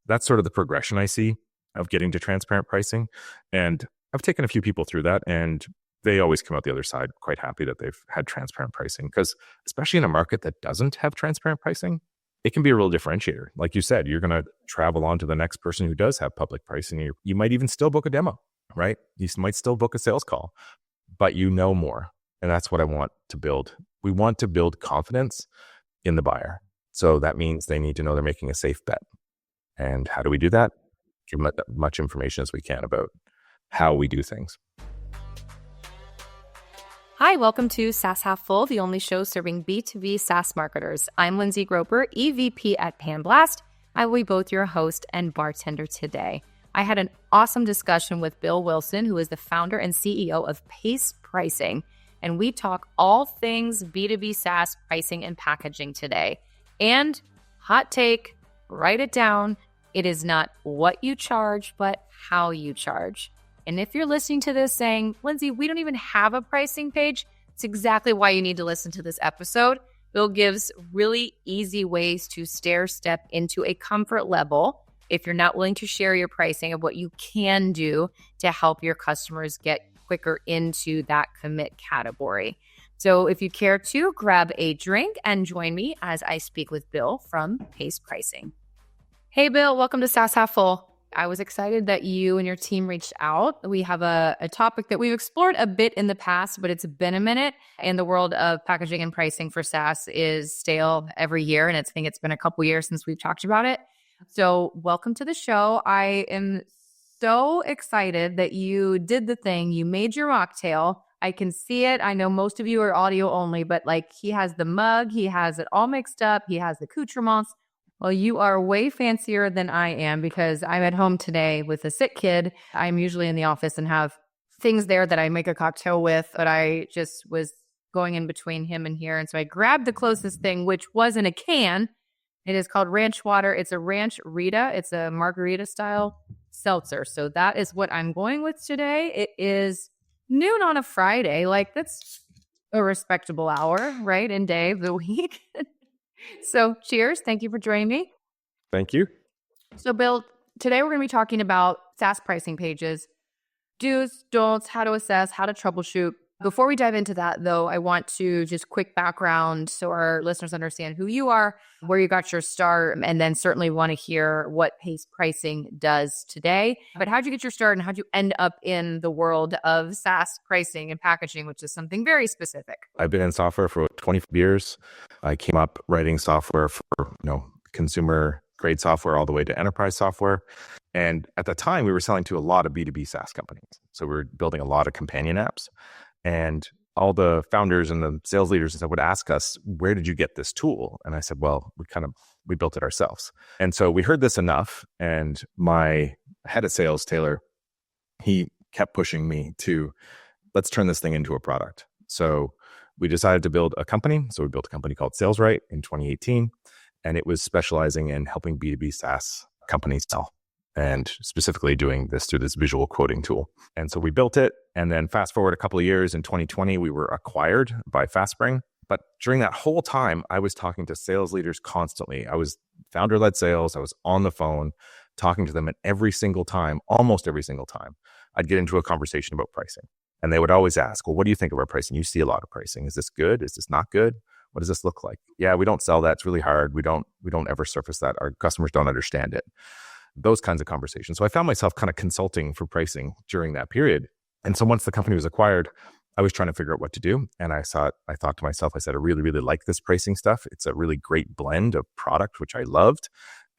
that's sort of the progression I see of getting to transparent pricing. And I've taken a few people through that, and they always come out the other side quite happy that they've had transparent pricing, because especially in a market that doesn't have transparent pricing, it can be a real differentiator. Like you said, you're going to travel on to the next person who does have public pricing. You might even still book a demo, right? You might still book a sales call, but you know more. And that's what I want to build. We want to build confidence in the buyer. So that means they need to know they're making a safe bet. And how do we do that? Give them as much information as we can about how we do things. Hi, welcome to SaaS Half Full, the only show serving B2B SaaS marketers. I'm Lindsay Groper, EVP at Panblast. I will be both your host and bartender today. I had an awesome discussion with Bill Wilson, who is the founder and CEO of Pace Pricing, and we talk all things B2B SaaS pricing and packaging today. And hot take, write it down, it is not what you charge, but how you charge. And if you're listening to this saying, Lindsay, we don't even have a pricing page, it's exactly why you need to listen to this episode. Bill gives really easy ways to stair-step into a comfort level if you're not willing to share your pricing of what you can do to help your customers get quicker into that commit category. So if you care to, grab a drink and join me as I speak with Bill from Pace Pricing. Hey, Bill, welcome to SaaS Half Full. I was excited that you and your team reached out. We have a topic that we've explored a bit in the past, but it's been a minute. And the world of packaging and pricing for SaaS is stale every year. And I think it's been a couple years since we've talked about it. So welcome to the show. I am so excited that you did the thing. You made your mocktail. I can see it. I know most of you are audio only, but like he has the mug, he has it all mixed up. He has the accoutrements. Well, you are way fancier than I am because I'm at home today with a sick kid. I'm usually in the office and have things there that I make a cocktail with, but I just was going in between him and here. And so I grabbed the closest thing, which was in a can. It is called Ranch Water. It's a Ranch Rita. It's a margarita style seltzer. So that is what I'm going with today. It is noon on a Friday. Like that's a respectable hour, right? And day of the week. So cheers. Thank you for joining me. Thank you. So Bill, today we're going to be talking about SaaS pricing pages, do's, don'ts, how to assess, how to troubleshoot. Before we dive into that, though, I want to just quick background so our listeners understand who you are, where you got your start, and then certainly want to hear what Pace Pricing does today. But how'd you get your start and how'd you end up in the world of SaaS pricing and packaging, which is something very specific? I've been in software for 25 years. I came up writing software for, consumer grade software all the way to enterprise software. And at the time, we were selling to a lot of B2B SaaS companies. So we were building a lot of companion apps. And all the founders and the sales leaders and stuff would ask us, where did you get this tool? And I said, well, we built it ourselves. And so we heard this enough. And my head of sales, Taylor, he kept pushing me to, let's turn this thing into a product. So we decided to build a company. So we built a company called SalesRight in 2018. And it was specializing in helping B2B SaaS companies sell, and specifically doing this through this visual quoting tool. And so we built it. And then fast forward a couple of years, in 2020, we were acquired by FastSpring. But during that whole time, I was talking to sales leaders constantly. I was founder-led sales. I was on the phone talking to them, and almost every single time, I'd get into a conversation about pricing. And they would always ask, well, what do you think of our pricing? You see a lot of pricing. Is this good? Is this not good? What does this look like? Yeah, we don't sell that. It's really hard. We don't ever surface that. Our customers don't understand it. Those kinds of conversations. So I found myself kind of consulting for pricing during that period. And so once the company was acquired, I was trying to figure out what to do. And I thought to myself, I said, I really, really like this pricing stuff. It's a really great blend of product, which I loved.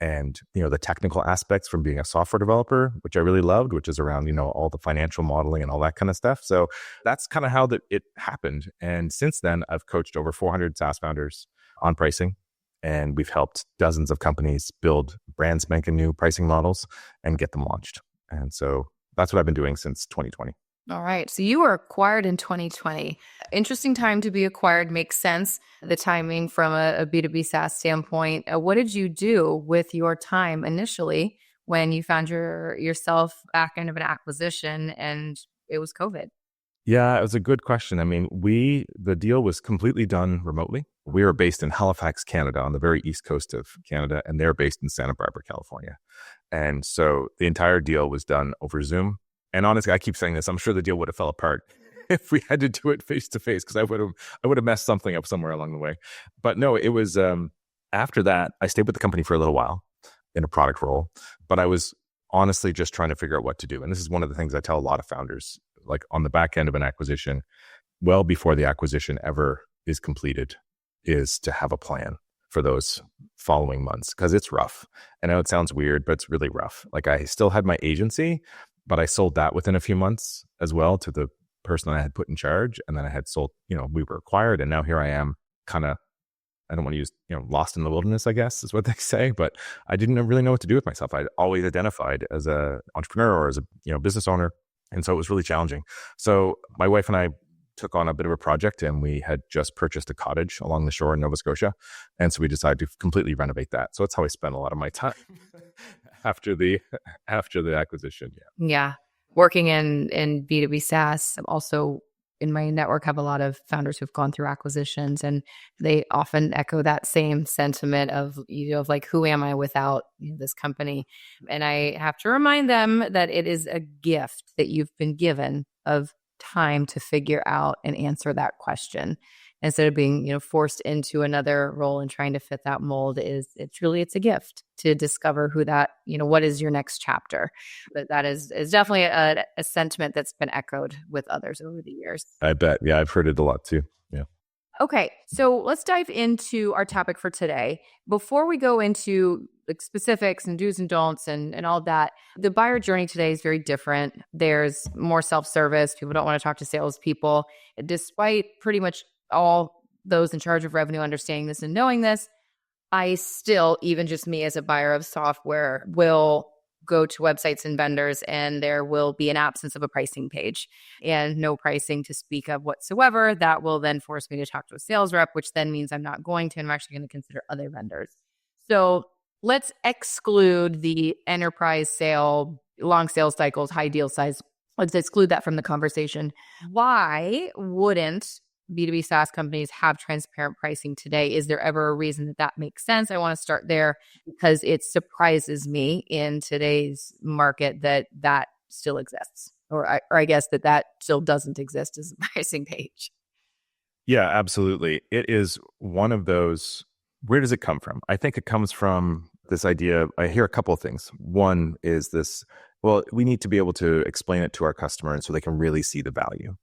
And, the technical aspects from being a software developer, which I really loved, which is around, all the financial modeling and all that kind of stuff. So that's kind of how it happened. And since then, I've coached over 400 SaaS founders on pricing. And we've helped dozens of companies build brand spanking new pricing models and get them launched. And so that's what I've been doing since 2020. All right. So you were acquired in 2020. Interesting time to be acquired. Makes sense. The timing from a B2B SaaS standpoint. What did you do with your time initially when you found yourself back end of an acquisition and it was COVID? Yeah, it was a good question. I mean, the deal was completely done remotely. We were based in Halifax, Canada, on the very east coast of Canada, and they're based in Santa Barbara, California. And so the entire deal was done over Zoom. And honestly, I keep saying this, I'm sure the deal would have fell apart if we had to do it face to face, because I would have messed something up somewhere along the way. But no, it was after that, I stayed with the company for a little while in a product role, but I was honestly just trying to figure out what to do. And this is one of the things I tell a lot of founders, like on the back end of an acquisition, well before the acquisition ever is completed, is to have a plan for those following months, because it's rough. I know it sounds weird, but it's really rough. Like I still had my agency, but I sold that within a few months as well to the person I had put in charge. And then I had sold, we were acquired, and now here I am kind of, I don't want to use, lost in the wilderness, I guess is what they say, but I didn't really know what to do with myself. I'd always identified as a entrepreneur or as a, business owner. And so it was really challenging. So my wife and I took on a bit of a project, and we had just purchased a cottage along the shore in Nova Scotia. And so we decided to completely renovate that. So that's how I spent a lot of my time after the acquisition. Yeah. Yeah. Working in B2B SaaS, also in my network have a lot of founders who've gone through acquisitions, and they often echo that same sentiment of, of like, who am I without this company? And I have to remind them that it is a gift that you've been given of time to figure out and answer that question, instead of being, forced into another role and trying to fit that mold. It's a gift to discover who that, what is your next chapter. But that is definitely a sentiment that's been echoed with others over the years. I bet. Yeah, I've heard it a lot too. Yeah. Okay, so let's dive into our topic for today. Before we go into like specifics and do's and don'ts and all that, the buyer journey today is very different. There's more self-service. People don't want to talk to salespeople. Despite pretty much all those in charge of revenue understanding this and knowing this, I still, even just me as a buyer of software, will go to websites and vendors, and there will be an absence of a pricing page and no pricing to speak of whatsoever. That will then force me to talk to a sales rep, which then means I'm not going to, and I'm actually going to consider other vendors. So let's exclude the enterprise sale, long sales cycles, high deal size. Let's exclude that from the conversation. Why wouldn't B2B SaaS companies have transparent pricing today? Is there ever a reason that makes sense? I want to start there because it surprises me in today's market that still exists, or I guess that still doesn't exist as a pricing page. Yeah, absolutely. It is one of those. Where does it come from? I think it comes from this idea. I hear a couple of things. One is this, well, we need to be able to explain it to our customer and so they can really see the value.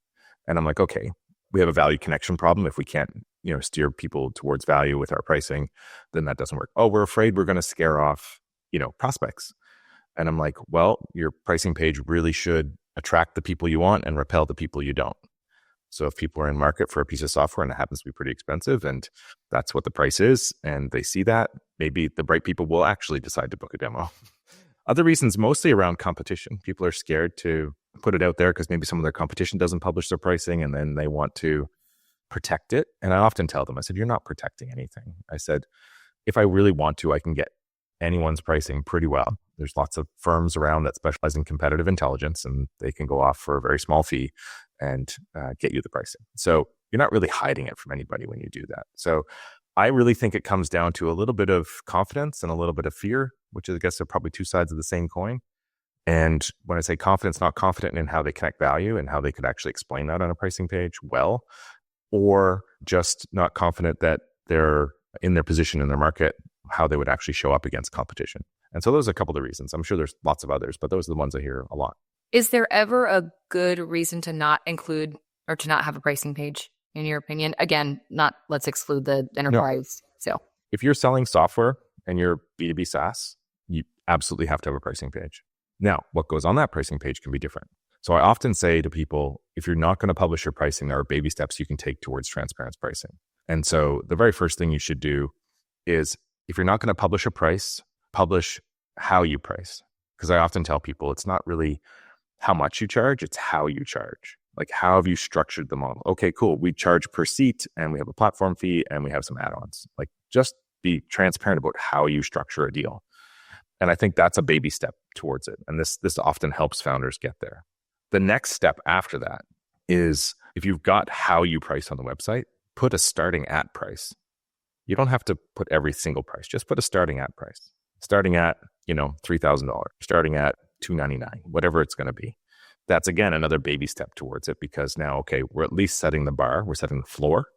And I'm like, okay, we have a value connection problem. If we can't, steer people towards value with our pricing, then that doesn't work. Oh, we're afraid we're going to scare off, prospects. And I'm like, well, your pricing page really should attract the people you want and repel the people you don't. So if people are in market for a piece of software and it happens to be pretty expensive and that's what the price is, and they see that, maybe the bright people will actually decide to book a demo. Other reasons, mostly around competition. People are scared to put it out there because maybe some of their competition doesn't publish their pricing, and then they want to protect it. And I often tell them, I said, you're not protecting anything. I said, if I really want to, I can get anyone's pricing pretty well. There's lots of firms around that specialize in competitive intelligence, and they can go off for a very small fee and get you the pricing. So you're not really hiding it from anybody when you do that. So I really think it comes down to a little bit of confidence and a little bit of fear, which I guess are probably two sides of the same coin. And when I say confidence, not confident in how they connect value and how they could actually explain that on a pricing page well, or just not confident that they're in their position in their market, how they would actually show up against competition. And so those are a couple of reasons. I'm sure there's lots of others, but those are the ones I hear a lot. Is there ever a good reason to not include or to not have a pricing page, in your opinion? Again, let's exclude the enterprise sale. If you're selling software and you're B2B SaaS, you absolutely have to have a pricing page. Now, what goes on that pricing page can be different. So I often say to people, if you're not going to publish your pricing, there are baby steps you can take towards transparent pricing. And so the very first thing you should do is, if you're not going to publish a price, publish how you price. Because I often tell people it's not really how much you charge, it's how you charge. Like, how have you structured the model? Okay, cool. We charge per seat and we have a platform fee and we have some add-ons. Like, just be transparent about how you structure a deal. And I think that's a baby step towards it. And this often helps founders get there. The next step after that is, if you've got how you price on the website, put a starting at price. You don't have to put every single price. Just put a starting at price. Starting at, $3,000, starting at $299, whatever it's going to be. That's, again, another baby step towards it, because now, okay, we're at least setting the bar, we're setting the floor,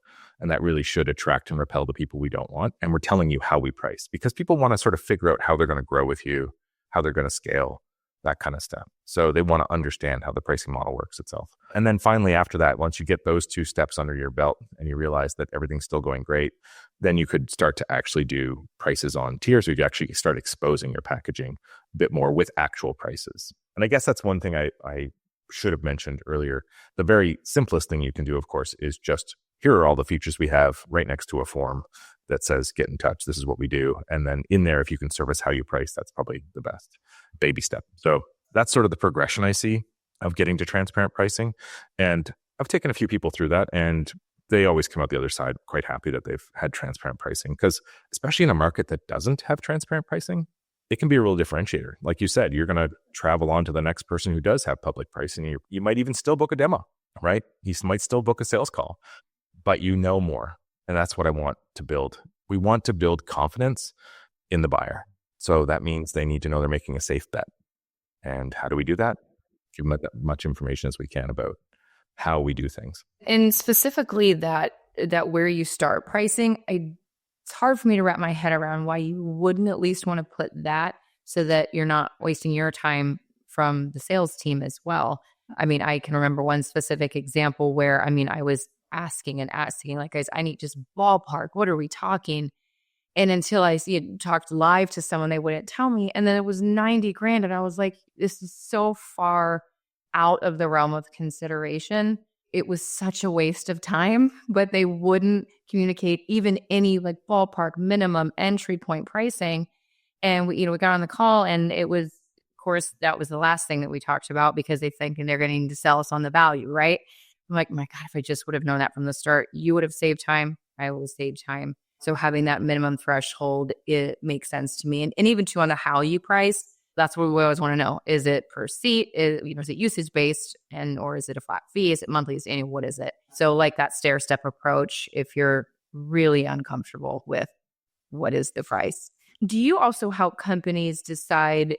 and that really should attract and repel the people we don't want. And we're telling you how we price, because people want to sort of figure out how they're going to grow with you, how they're going to scale, that kind of stuff. So they want to understand how the pricing model works itself. And then finally, after that, once you get those 2 steps under your belt and you realize that everything's still going great, then you could start to actually do prices on tiers. So you actually start exposing your packaging a bit more with actual prices. And I guess that's one thing I should have mentioned earlier. The very simplest thing you can do, of course, is just, here are all the features we have, right next to a form that says, get in touch. This is what we do. And then in there, if you can service how you price, that's probably the best baby step. So that's sort of the progression I see of getting to transparent pricing. And I've taken a few people through that, and they always come out the other side quite happy that they've had transparent pricing, because especially in a market that doesn't have transparent pricing, it can be a real differentiator. Like you said, you're going to travel on to the next person who does have public pricing. You might even still book a demo, right? You might still book a sales call, but you know more. And that's what I want to build. We want to build confidence in the buyer. So that means they need to know they're making a safe bet. And how do we do that? Give them as much information as we can about how we do things. And specifically that where you start pricing, it's hard for me to wrap my head around why you wouldn't at least want to put that, so that you're not wasting your time from the sales team as well. I mean, I can remember one specific example where, I was asking, like, guys, I need just ballpark. What are we talking? And until I talked live to someone, they wouldn't tell me. And then it was 90 grand. And I was like, this is so far out of the realm of consideration. It was such a waste of time, but they wouldn't communicate even any like ballpark minimum entry point pricing. And we got on the call, and it was, of course, that was the last thing that we talked about, because they think they're going to sell us on the value, right? I'm like, my God, if I just would have known that from the start, you would have saved time. I would have saved time. So having that minimum threshold, it makes sense to me. And even too, on the how you price, that's what we always want to know. Is it per seat? Is it usage based, or is it a flat fee? Is it monthly? Is it annual? What is it? So like that stair step approach, if you're really uncomfortable with what is the price. Do you also help companies decide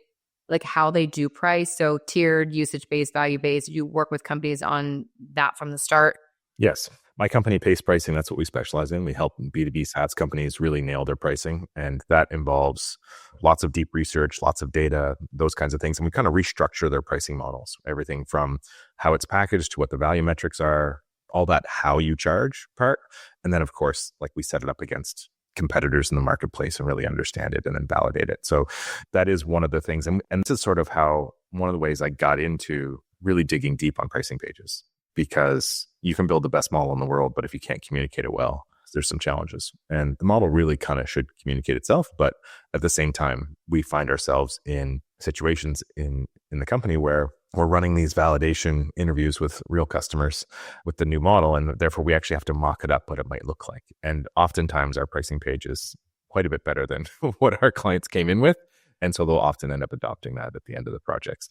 like how they do price? So tiered, usage based, value based. You work with companies on that from the start? Yes. My company, Pace Pricing, that's what we specialize in. We help B2B SaaS companies really nail their pricing. And that involves lots of deep research, lots of data, those kinds of things. And we kind of restructure their pricing models, everything from how it's packaged to what the value metrics are, all that how you charge part. And then, of course, like we set it up against competitors in the marketplace and really understand it and then validate it. So that is one of the things. And this is sort of how one of the ways I got into really digging deep on pricing pages, because you can build the best model in the world, but if you can't communicate it well, there's some challenges. And the model really kind of should communicate itself. But at the same time, we find ourselves in situations in the company where we're running these validation interviews with real customers with the new model. And therefore, we actually have to mock it up what it might look like. And oftentimes, our pricing page is quite a bit better than what our clients came in with. And so they'll often end up adopting that at the end of the projects.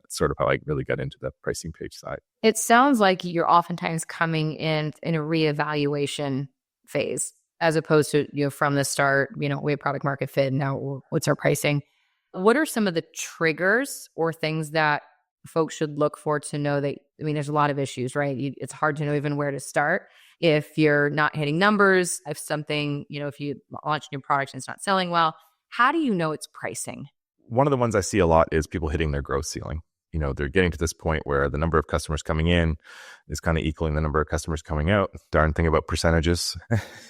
Sort of how I really got into the pricing page side. It sounds like you're oftentimes coming in a reevaluation phase, as opposed to, from the start, we have product market fit. Now what's our pricing? What are some of the triggers or things that folks should look for to know that, there's a lot of issues, right? It's hard to know even where to start. If you're not hitting numbers, if something, if you launch a new product and it's not selling well, how do you know it's pricing? One of the ones I see a lot is people hitting their growth ceiling. They're getting to this point where the number of customers coming in is kind of equaling the number of customers coming out. Darn thing about percentages.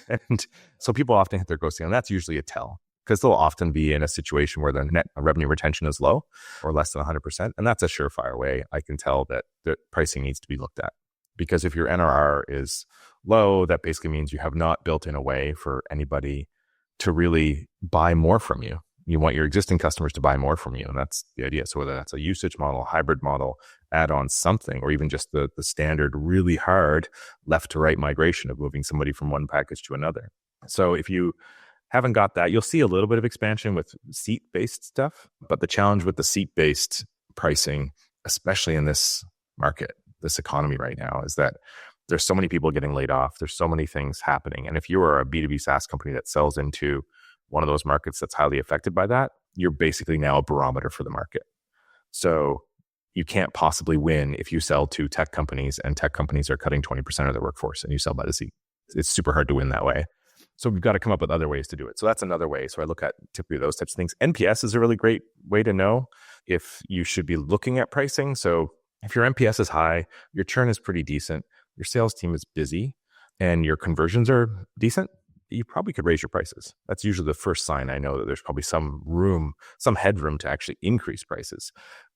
And so people often hit their growth ceiling. That's usually a tell, because they'll often be in a situation where their net revenue retention is low or less than 100%. And that's a surefire way I can tell that the pricing needs to be looked at. Because if your NRR is low, that basically means you have not built in a way for anybody to really buy more from you. You want your existing customers to buy more from you. And that's the idea. So whether that's a usage model, hybrid model, add on something, or even just the standard really hard left to right migration of moving somebody from one package to another. So if you haven't got that, you'll see a little bit of expansion with seat-based stuff. But the challenge with the seat-based pricing, especially in this market, this economy right now, is that There's so many people getting laid off. There's so many things happening. And if you are a B2B SaaS company that sells into one of those markets that's highly affected by that, you're basically now a barometer for the market. So you can't possibly win if you sell to tech companies and tech companies are cutting 20% of their workforce and you sell by the seat. It's super hard to win that way. So we've got to come up with other ways to do it. So that's another way. So I look at typically those types of things. NPS is a really great way to know if you should be looking at pricing. So if your NPS is high, your churn is pretty decent, your sales team is busy, and your conversions are decent, you probably could raise your prices. That's usually the first sign I know that there's probably some room, some headroom to actually increase prices.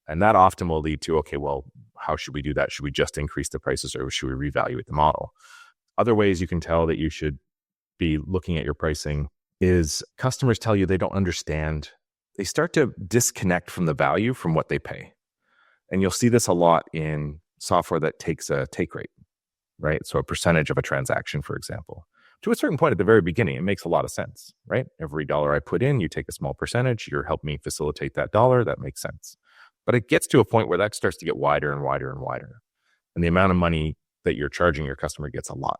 And that often will lead to, okay, well, how should we do that? Should we just increase the prices or should we reevaluate the model? Other ways you can tell that you should be looking at your pricing is customers tell you they don't understand. They start to disconnect from the value from what they pay. And you'll see this a lot in software that takes a take rate, right? So a percentage of a transaction, for example. To a certain point at the very beginning, it makes a lot of sense, right? Every dollar I put in, you take a small percentage, you're helping me facilitate that dollar, that makes sense. But it gets to a point where that starts to get wider and wider and wider. And the amount of money that you're charging your customer gets a lot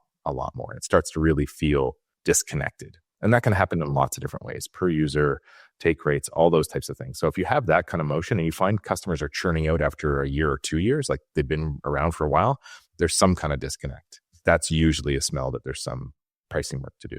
more. It starts to really feel disconnected. And that can happen in lots of different ways, per user, take rates, all those types of things. So if you have that kind of motion and you find customers are churning out after a year or 2 years, like they've been around for a while, there's some kind of disconnect. That's usually a smell that there's some pricing work to do.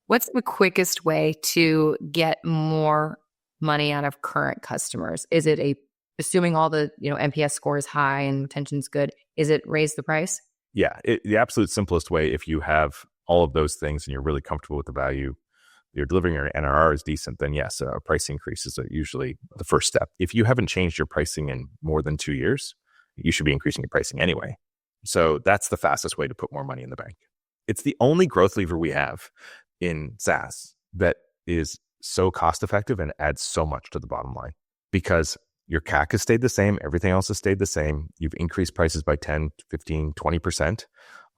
What's the quickest way to get more money out of current customers? Is it assuming all the NPS score is high and retention's good, is it raise the price? Yeah, the absolute simplest way, if you have all of those things and you're really comfortable with the value you're delivering, your NRR is decent, then yes, a price increase is usually the first step. If you haven't changed your pricing in more than 2 years, you should be increasing your pricing anyway. So that's the fastest way to put more money in the bank. It's the only growth lever we have in SaaS that is so cost effective and adds so much to the bottom line, because your CAC has stayed the same. Everything else has stayed the same. You've increased prices by 10, 15, 20%.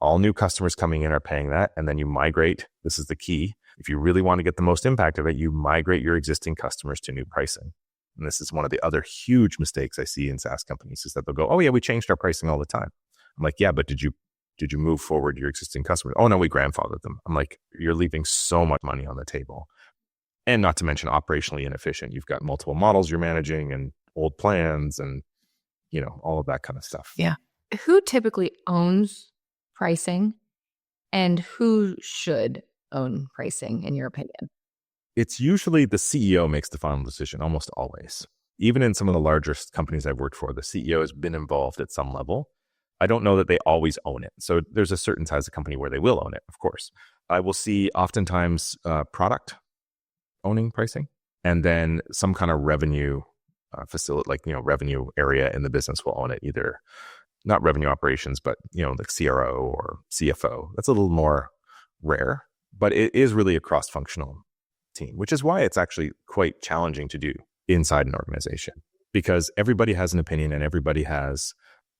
All new customers coming in are paying that. And then you migrate. This is the key. If you really want to get the most impact of it, you migrate your existing customers to new pricing. And this is one of the other huge mistakes I see in SaaS companies, is that they'll go, oh yeah, we changed our pricing all the time. I'm like, yeah, but did you move forward your existing customers? Oh no, we grandfathered them. I'm like, you're leaving so much money on the table. And not to mention operationally inefficient. You've got multiple models you're managing and old plans and, all of that kind of stuff. Yeah. Who typically owns pricing and who should own pricing, in your opinion? It's usually the CEO makes the final decision, almost always. Even in some of the largest companies I've worked for, the CEO has been involved at some level. I don't know that they always own it. So there's a certain size of company where they will own it, of course. I will see oftentimes product owning pricing, and then some kind of revenue facility, like, revenue area in the business will own it, either not revenue operations, but, like CRO or CFO. That's a little more rare, but it is really a cross-functional team, which is why it's actually quite challenging to do inside an organization, because everybody has an opinion and everybody has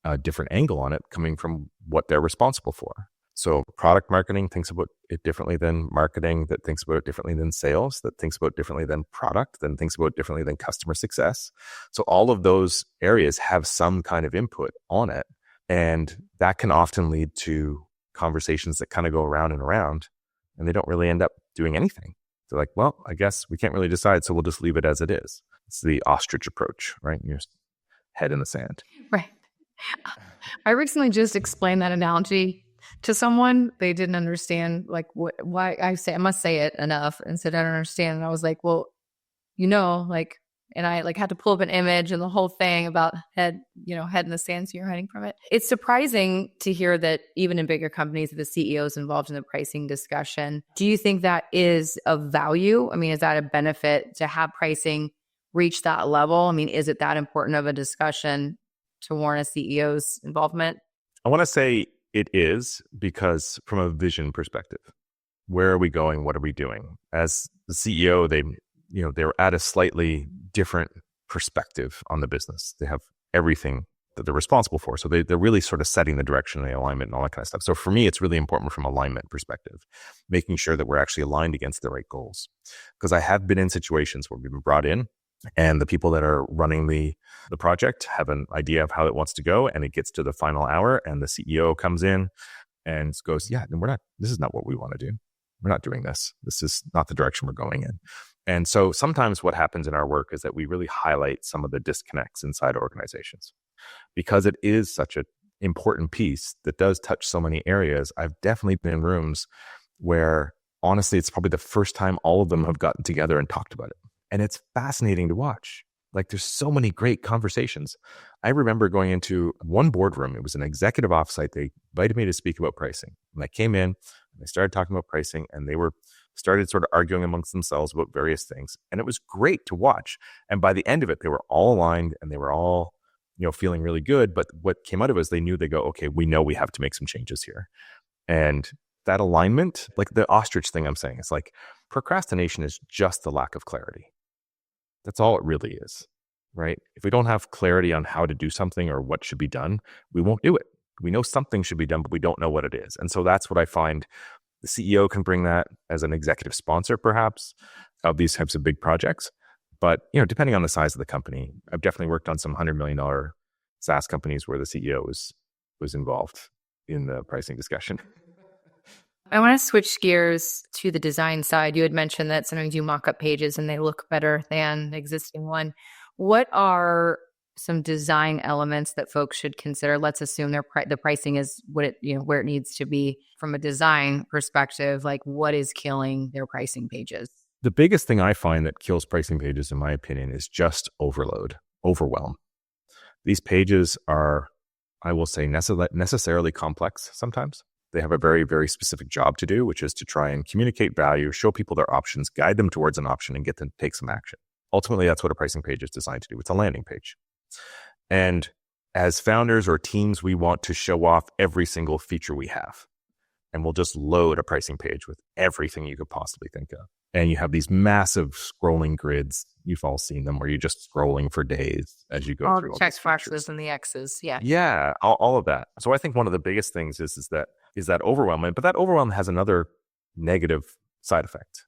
a different angle on it coming from what they're responsible for. So product marketing thinks about it differently than marketing, that thinks about it differently than sales, that thinks about it differently than product, then thinks about it differently than customer success. So all of those areas have some kind of input on it. And that can often lead to conversations that kind of go around and around, and they don't really end up doing anything. They're like, well, I guess we can't really decide, so we'll just leave it as it is. It's the ostrich approach, right? Your head in the sand. Right. I recently just explained that analogy to someone. They didn't understand why I must say it enough, and said, I don't understand. And I was like, well, and I had to pull up an image and the whole thing about head in the sand, so you're hiding from it. It's surprising to hear that even in bigger companies, the CEO is involved in the pricing discussion. Do you think that is of value? I mean, is that a benefit to have pricing reach that level? I mean, is it that important of a discussion to warrant a CEO's involvement? I want to say it is, because from a vision perspective, where are we going? What are we doing? As the CEO, they're at a slightly different perspective on the business. They have everything that they're responsible for. So they're really sort of setting the direction and the alignment and all that kind of stuff. So for me, it's really important from alignment perspective, making sure that we're actually aligned against the right goals. Because I have been in situations where we've been brought in and the people that are running the project have an idea of how it wants to go, and it gets to the final hour and the CEO comes in and goes, yeah, then this is not what we want to do. We're not doing this. This is not the direction we're going in. And so sometimes what happens in our work is that we really highlight some of the disconnects inside organizations because it is such an important piece that does touch so many areas. I've definitely been in rooms where honestly, it's probably the first time all of them have gotten together and talked about it. And it's fascinating to watch. Like there's so many great conversations. I remember going into one boardroom. It was an executive offsite. They invited me to speak about pricing. And I came in and they started talking about pricing and they started sort of arguing amongst themselves about various things. And it was great to watch. And by the end of it, they were all aligned and they were all, feeling really good. But what came out of it is they knew, they go, okay, we know we have to make some changes here. And that alignment, like the ostrich thing I'm saying, it's like procrastination is just the lack of clarity. That's all it really is, right? If we don't have clarity on how to do something or what should be done, we won't do it. We know something should be done, but we don't know what it is. And so that's what I find the CEO can bring that as an executive sponsor, perhaps, of these types of big projects. But, depending on the size of the company, I've definitely worked on some $100 million SaaS companies where the CEO was involved in the pricing discussion. I want to switch gears to the design side. You had mentioned that sometimes you mock up pages and they look better than the existing one. What are some design elements that folks should consider? Let's assume the pricing is what it where it needs to be from a design perspective. Like what is killing their pricing pages? The biggest thing I find that kills pricing pages, in my opinion, is just overwhelm. These pages are, I will say, necessarily complex sometimes. They have a very, very specific job to do, which is to try and communicate value, show people their options, guide them towards an option, and get them to take some action. Ultimately, that's what a pricing page is designed to do. It's a landing page. And as founders or teams, we want to show off every single feature we have. And we'll just load a pricing page with everything you could possibly think of. And you have these massive scrolling grids. You've all seen them where you're just scrolling for days as you go all through the check boxes and the X's. Yeah. Yeah. All of that. So I think one of the biggest things is that overwhelm. But that overwhelm has another negative side effect.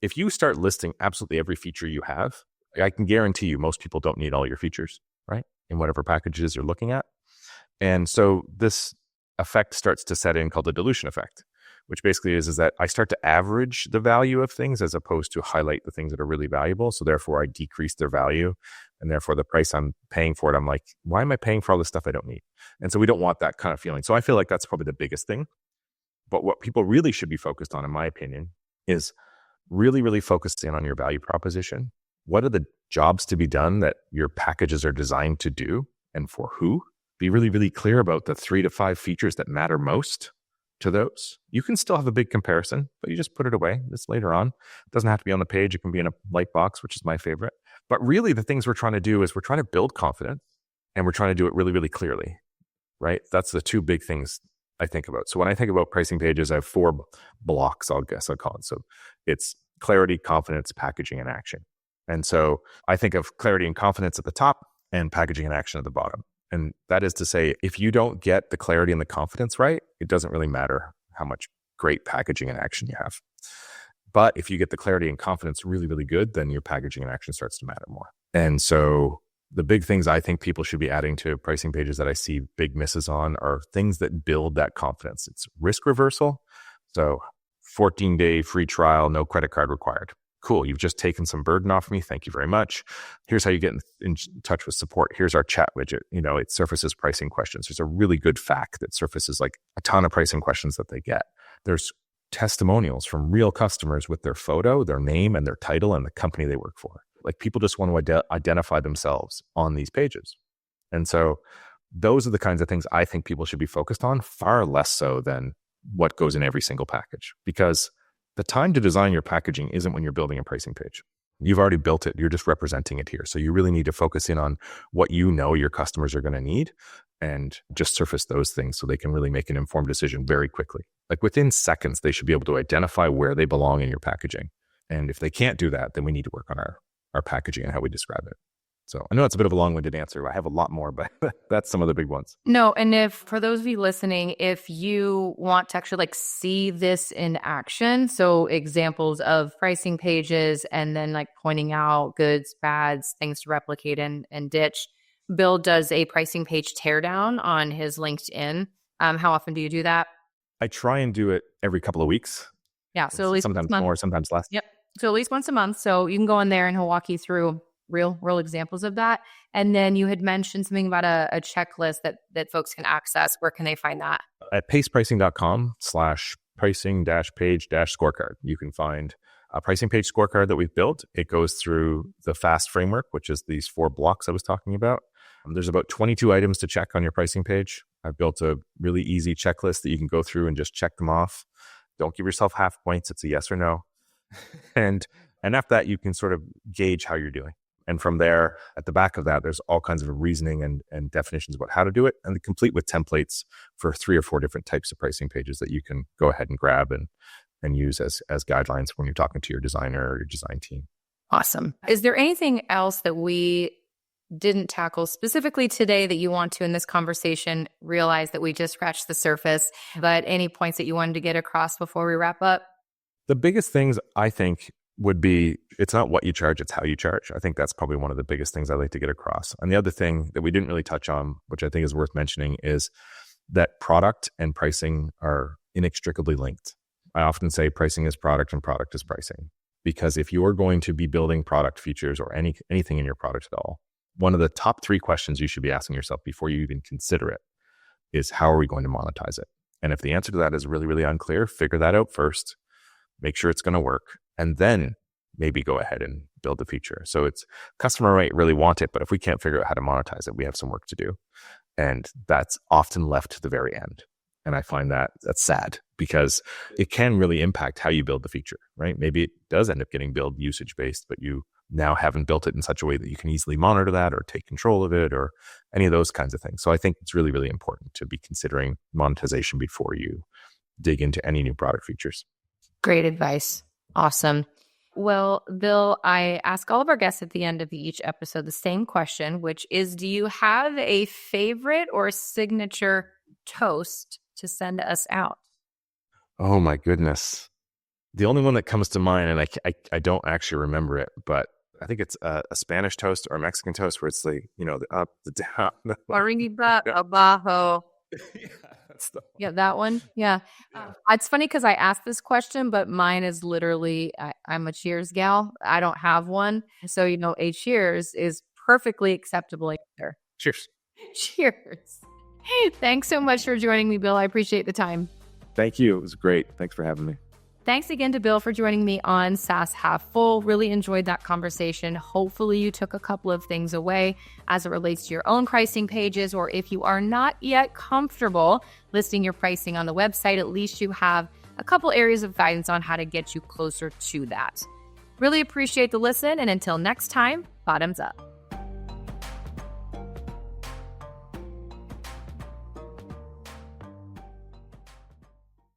If you start listing absolutely every feature you have, I can guarantee you most people don't need all your features, right? In whatever packages you're looking at. And so this effect starts to set in called the dilution effect, which basically is that I start to average the value of things as opposed to highlight the things that are really valuable. So therefore I decrease their value. And therefore the price I'm paying for it, I'm like, why am I paying for all this stuff I don't need? And so we don't want that kind of feeling. So I feel like that's probably the biggest thing. But what people really should be focused on, in my opinion, is really, really focusing on your value proposition. What are the jobs to be done that your packages are designed to do and for who? Be really, really clear about the 3 to 5 features that matter most to those. You can still have a big comparison, but you just put it away. This later on. It doesn't have to be on the page. It can be in a light box, which is my favorite. But really the things we're trying to do is we're trying to build confidence and we're trying to do it really, really clearly, right? That's the two big things I think about. So when I think about pricing pages, I have 4 blocks, I'll call it. So it's clarity, confidence, packaging, and action. And so I think of clarity and confidence at the top and packaging and action at the bottom. And that is to say, if you don't get the clarity and the confidence right, it doesn't really matter how much great packaging and action you have. But if you get the clarity and confidence really, really good, then your packaging and action starts to matter more. And so the big things I think people should be adding to pricing pages that I see big misses on are things that build that confidence. It's risk reversal. So 14-day free trial, no credit card required. Cool. You've just taken some burden off me. Thank you very much. Here's how you get in touch with support. Here's our chat widget. It surfaces pricing questions. There's a really good fact that surfaces like a ton of pricing questions that they get. There's testimonials from real customers with their photo, their name, and their title and the company they work for. Like people just want to identify themselves on these pages. And so those are the kinds of things I think people should be focused on, far less so than what goes in every single package. Because the time to design your packaging isn't when you're building a pricing page. You've already built it. You're just representing it here. So you really need to focus in on what your customers are going to need and just surface those things so they can really make an informed decision very quickly. Like within seconds, they should be able to identify where they belong in your packaging. And if they can't do that, then we need to work on our packaging and how we describe it. So I know it's a bit of a long-winded answer. I have a lot more, but that's some of the big ones. No, and if for those of you listening, if you want to actually see this in action, so examples of pricing pages and then pointing out goods, bads, things to replicate and ditch, Bill does a pricing page teardown on his LinkedIn. How often do you do that? I try and do it every couple of weeks. Yeah. So at least once Sometimes a month. more, sometimes less. Yep. So at least once a month. So you can go in there and he'll walk you through real examples of that. And then you had mentioned something about a checklist that folks can access. Where can they find that? At pacepricing.com/pricing-page-scorecard, you can find a pricing page scorecard that we've built. It goes through the FAST framework, which is these 4 blocks I was talking about. There's about 22 items to check on your pricing page. I've built a really easy checklist that you can go through and just check them off. Don't give yourself half points. It's a yes or no. and after that, you can sort of gauge how you're doing. And from there, at the back of that, there's all kinds of reasoning and definitions about how to do it, and complete with templates for 3 or 4 different types of pricing pages that you can go ahead and grab and use as guidelines when you're talking to your designer or your design team. Awesome. Is there anything else that we didn't tackle specifically today that you want to in this conversation? Realize that we just scratched the surface, but any points that you wanted to get across before we wrap up? The biggest things I think would be, it's not what you charge, it's how you charge. I think that's probably one of the biggest things I like to get across. And the other thing that we didn't really touch on, which I think is worth mentioning, is that product and pricing are inextricably linked. I often say pricing is product and product is pricing. Because if you're going to be building product features or anything in your product at all, one of the top 3 questions you should be asking yourself before you even consider it is, how are we going to monetize it? And if the answer to that is really, really unclear, figure that out first, make sure it's going to work, and then maybe go ahead and build the feature. So it's, customer might really want it, but if we can't figure out how to monetize it, we have some work to do. And that's often left to the very end. And I find that that's sad, because it can really impact how you build the feature, right? Maybe it does end up getting built usage-based, but you now haven't built it in such a way that you can easily monitor that or take control of it or any of those kinds of things. So I think it's really, really important to be considering monetization before you dig into any new product features. Great advice. Awesome. Well, Bill, I ask all of our guests at the end of each episode the same question, which is, do you have a favorite or signature toast to send us out? Oh my goodness. The only one that comes to mind, and I don't actually remember it, but I think it's a Spanish toast or a Mexican toast where it's like, the up, the down. Arriba, abajo. Yeah, that's the one. Yeah, that one. Yeah. It's funny because I asked this question, but mine is literally, I'm a cheers gal. I don't have one. So, a cheers is perfectly acceptable answer. Cheers. Cheers. Thanks so much for joining me, Bill. I appreciate the time. Thank you. It was great. Thanks for having me. Thanks again to Bill for joining me on SaaS Half Full. Really enjoyed that conversation. Hopefully you took a couple of things away as it relates to your own pricing pages, or if you are not yet comfortable listing your pricing on the website, at least you have a couple areas of guidance on how to get you closer to that. Really appreciate the listen, and until next time, bottoms up.